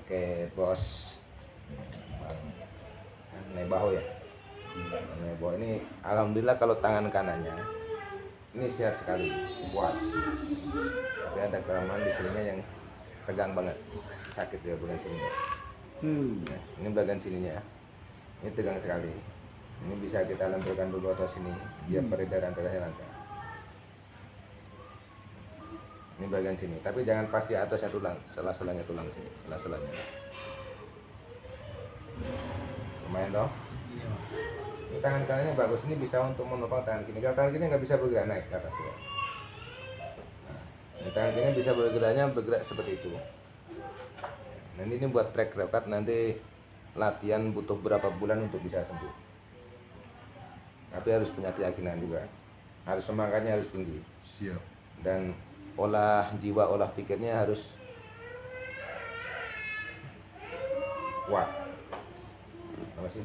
pakai bos Nebaho ya. Nebaho ini alhamdulillah kalau tangan kanannya ini sehat sekali, kuat. Tapi ada kelemahan di sininya yang tegang banget, sakit di bagian sini. Nah, ini bagian sininya, ini tegang sekali. Ini bisa kita lenturkan dulu atau sini, biar peredaran darahnya lancar. Ini bagian sini, tapi jangan pas di atasnya tulang, sela-selanya tulang sini, sela-selanya. Lumayan dong. Ini tangan kanannya bagus, ini bisa untuk menopang tangan kiri. Kalau tangan kiri nggak bisa bergerak naik ke atas ya. Nah, ini tangan kiri bisa bergerak seperti itu. Nah, ini buat track record, nanti latihan butuh berapa bulan untuk bisa sembuh. Tapi harus punya keyakinan juga, harus semangatnya harus tinggi. Siap. Dan olah jiwa, olah pikirnya harus kuat. Lemas sih,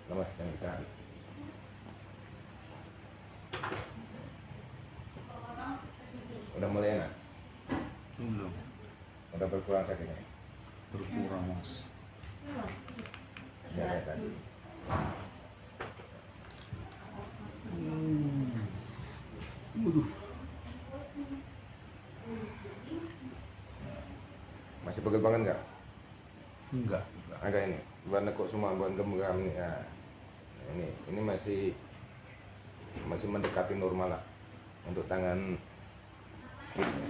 lemas yang ditahan. Udah mulai enak? Belum. Udah berkurang sakitnya? Berkurang, Mas. Ya kayak tadi. Waduh. Masih pegel banget nggak? Enggak. Agak ini, buat nekuk semua, buat gem-gem nih. Nah, ini masih mendekati normal lah untuk tangan kiri.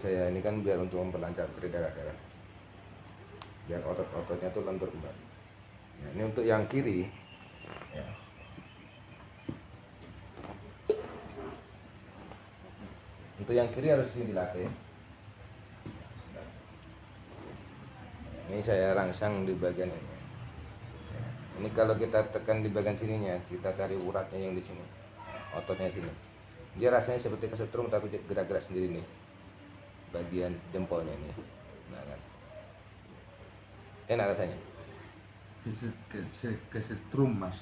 Saya ini kan biar untuk memperlancar peredaran darah, biar otot-ototnya tuh lentur kembali. Nah, ini untuk yang kiri, ya. Untuk yang kiri harus ini dilatih. Ini saya rangsang di bagian ini. Ini kalau kita tekan di bagian sininya, kita cari uratnya yang di sini, ototnya sini. Dia rasanya seperti kesetrum tapi gerak-gerak sendiri nih, bagian jempolnya ini. Nah kan, enak rasanya. Kesetrum, Mas.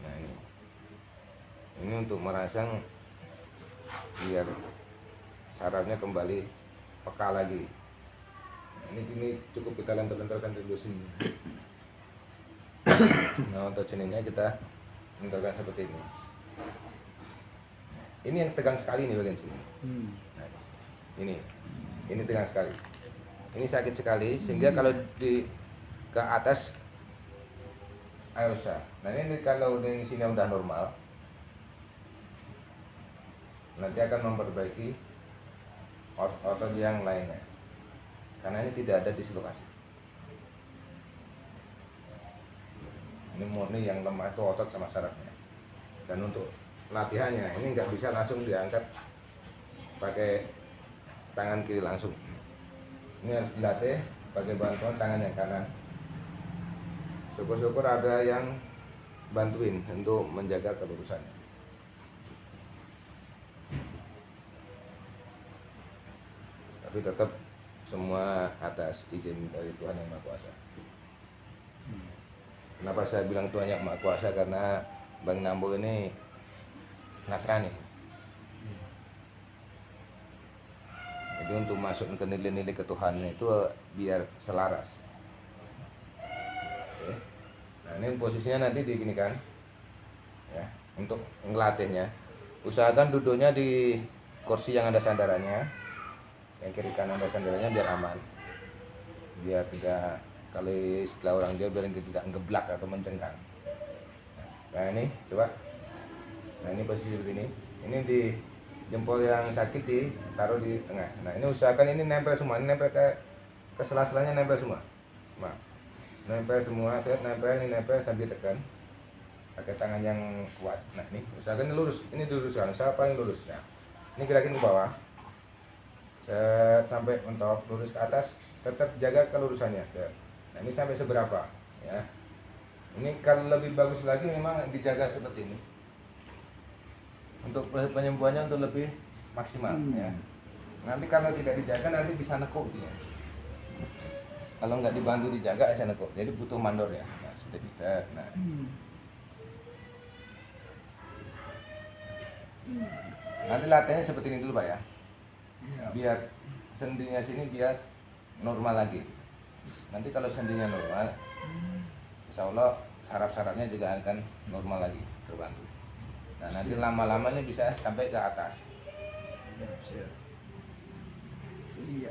Nah ini untuk merangsang biar sarafnya kembali peka lagi. Ini cukup kita lentur-lenturkan dulu sini. Nah untuk sininya kita lenturkan seperti ini. Ini yang tegang sekali nih bagian sini. Nah, ini tegang sekali. Ini sakit sekali sehingga kalau di ke atas ayo usah. Nah ini kalau di sini udah normal, nanti akan memperbaiki otot yang lainnya, karena ini tidak ada dislokasi. Ini murni yang lemah itu otot sama sarafnya. Dan untuk latihannya ini nggak bisa langsung diangkat pakai tangan kiri langsung. Ini harus dilatih pakai bantuan tangan yang kanan. Syukur-syukur ada yang bantuin untuk menjaga kelurusannya. Tapi tetap semua atas izin dari Tuhan Yang Maha Kuasa. Kenapa saya bilang Tuhan Yang Maha Kuasa? Karena Bang Nambo ini Nasrani. Jadi untuk masuk ke nilai-nilai ketuhanan itu biar selaras. Oke. Nah ini posisinya nanti diginikan ya, untuk ngelatihnya. Usahakan duduknya di kursi yang ada sandarannya. Yang kiri kanan ada sandarannya biar aman, biar tidak, kalau istilah orang Jawa biar tidak ngeblak atau mencengkang. Nah ini coba, nah ini posisi begini, ini di jempol yang sakit ditaruh di tengah. Nah ini usahakan ini nempel semua, ini nempel ke sela-selanya, nempel semua. Nah, nempel semua, set nempel, ini nempel sambil tekan pakai tangan yang kuat. Nah ini usahakan ini lurus, ini diluruskan, siapa yang lurus? Nah ini gerakin ke bawah. Sampai mentok, lurus ke atas, tetap jaga kelurusannya. Nah ini sampai seberapa ya. Ini kalau lebih bagus lagi memang dijaga seperti ini untuk penyembuhannya, untuk lebih maksimal ya. Nanti kalau tidak dijaga nanti bisa nekuk dia. Kalau nggak dibantu dijaga bisa nekuk, jadi butuh mandor ya. Nah seperti itu. Nah Nanti latihannya seperti ini dulu Pak ya. Iya. Biar sendinya sini biar normal lagi. Nanti kalau sendinya normal, insya Allah saraf-sarafnya juga akan normal lagi, terbantu. Nah nanti lama-lamanya bisa sampai ke atas. Siap. Iya.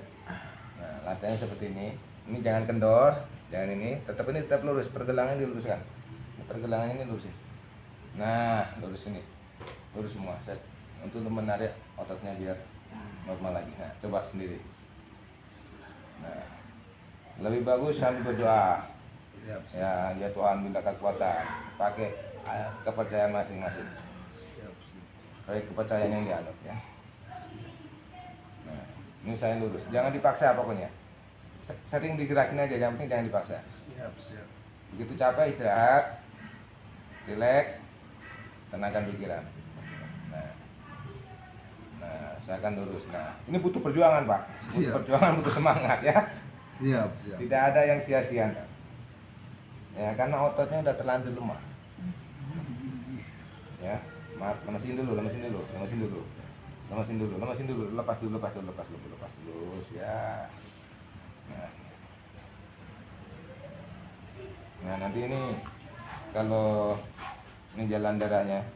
Nah latihannya seperti ini. Ini jangan kendor, jangan ini. Tetap lurus, pergelangan diluruskan. Pergelangan ini lurusin. Nah lurus ini, lurus semua. Set. Untuk menarik ototnya biar normal lagi. Nah coba sendiri. Nah lebih bagus sambil berdoa. Siap. Ya Tuhan minta kekuatan. Pakai kepercayaan masing-masing. Siap. Pakai kepercayaan yang dianut ya. Nah ini saya lurus. Jangan dipaksa pokoknya. Sering digerakin aja. Yang penting jangan dipaksa. Siap. Begitu capek istirahat, rileks, tenangkan pikiran. Nah, saya akan lurus. Nah, ini butuh perjuangan Pak. Butuh Siap. perjuangan, butuh semangat ya. Siap. Tidak ada yang sia-sia. Ya, karena ototnya udah terlanjur lemah. Ya, maaf, lemesin dulu. Lepas dulu, ya. Nah, nanti ini kalau ini jalan darahnya,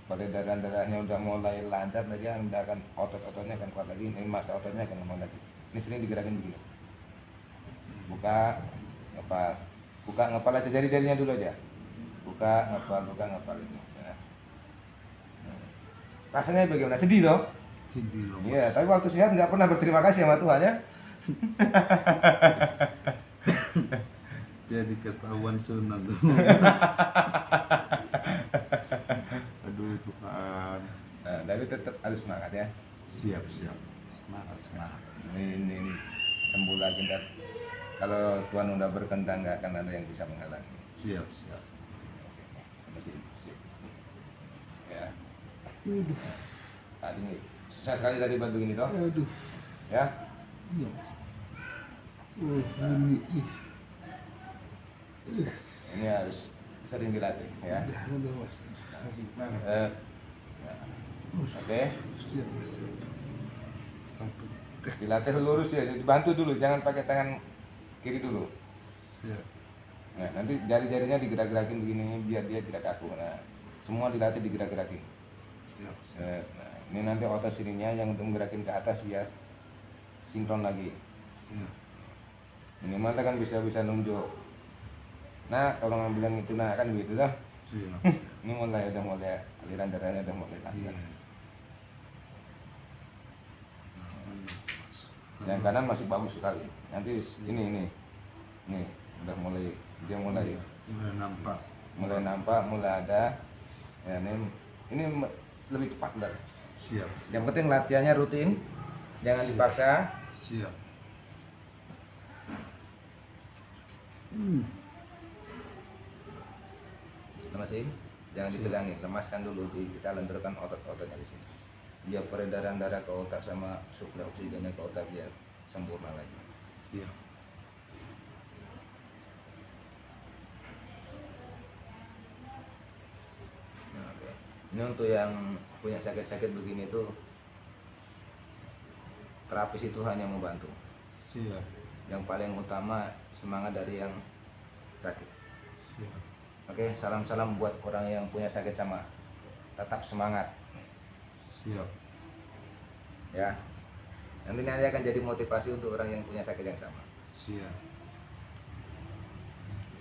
peredaran-darahnya udah mulai lancar lagi, udah akan otot-ototnya akan kuat lagi, ini masa ototnya akan lemah lagi. Ini sering digerakin begini. Buka, ngepal aja, jari-jarinya dulu aja. Buka, ngepal itu. Nah. Rasanya bagaimana? Sedih toh? Sedih loh. Iya, tapi waktu sehat nggak pernah berterima kasih sama Tuhan ya. Jadi ketahuan sunat tuh. Aduh Tuhan. Nah, tapi tetap harus semangat ya. Siap. Semangat. Ini sembuh lagi ntar. Kalau Tuhan udah berkehendak nggak akan ada yang bisa menghalangi. Siap. Masih. Ya. Tadi nih susah sekali tadi buat begini toh. Aduh. Ya. Iya. Ini. Ini harus sering dilatih ya. Udah Mas. Sakit banget. Ya. Oke. Siap. Sampai. Dilatih lurus ya, dibantu dulu, jangan pakai tangan kiri dulu. Siap. Nah, nanti jari-jarinya digerak-gerakin begini biar dia tidak kaku. Nah, semua dilatih digerak-gerakin. Siap. Nah, ini nanti otot sininya yang untuk menggerakin ke atas biar sinkron lagi. Minimal kan bisa nunjuk. Nah, kalau nggak bilang itu nah kan begitu dah. Siap. Ini udah mulai aliran darahnya udah mulai lancar. Yang kanan masih bagus sekali. Nanti ini udah mulai Mulai nampak. mulai ada. Ya, ini lebih cepat udah. Siap. Yang penting latihannya rutin, jangan dipaksa. Siap. Lemasin, jangan ditegangin, lemaskan dulu, kita lenturkan otot-ototnya di sini. Biar peredaran darah ke otak sama suplai oksigennya ke otak biar sempurna lagi. Siap. Nah, oke. Ini untuk yang punya sakit-sakit begini tuh, terapis itu hanya membantu. Siap. Yang paling utama semangat dari yang sakit. Siap. Oke, salam-salam buat orang yang punya sakit sama. Tetap semangat. Siap. Ya. Nanti akan jadi motivasi untuk orang yang punya sakit yang sama. Siap.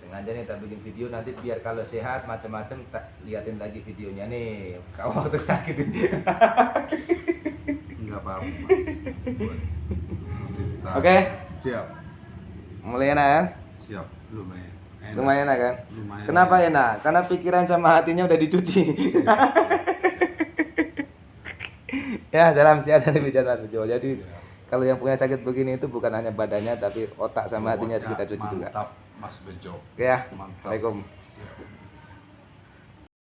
Sengaja nih tak bikin video nanti biar kalau sehat macam-macam tak liatin lagi videonya nih. Kau waktu sakit ini. Enggak apa-apa. Oke. Siap. Mulai enak kan? Siap. Lumayan. Lumayan enak kan? Lumayan. Kenapa enak? Karena pikiran sama hatinya udah dicuci. Ya, salam sehat dari Bicara Bejo. Jadi kalau yang punya sakit begini itu bukan hanya badannya tapi otak sama hatinya harus kita cuci juga. Mantap, Mas Bejo. Ya. Mantap. Assalamualaikum. Siap.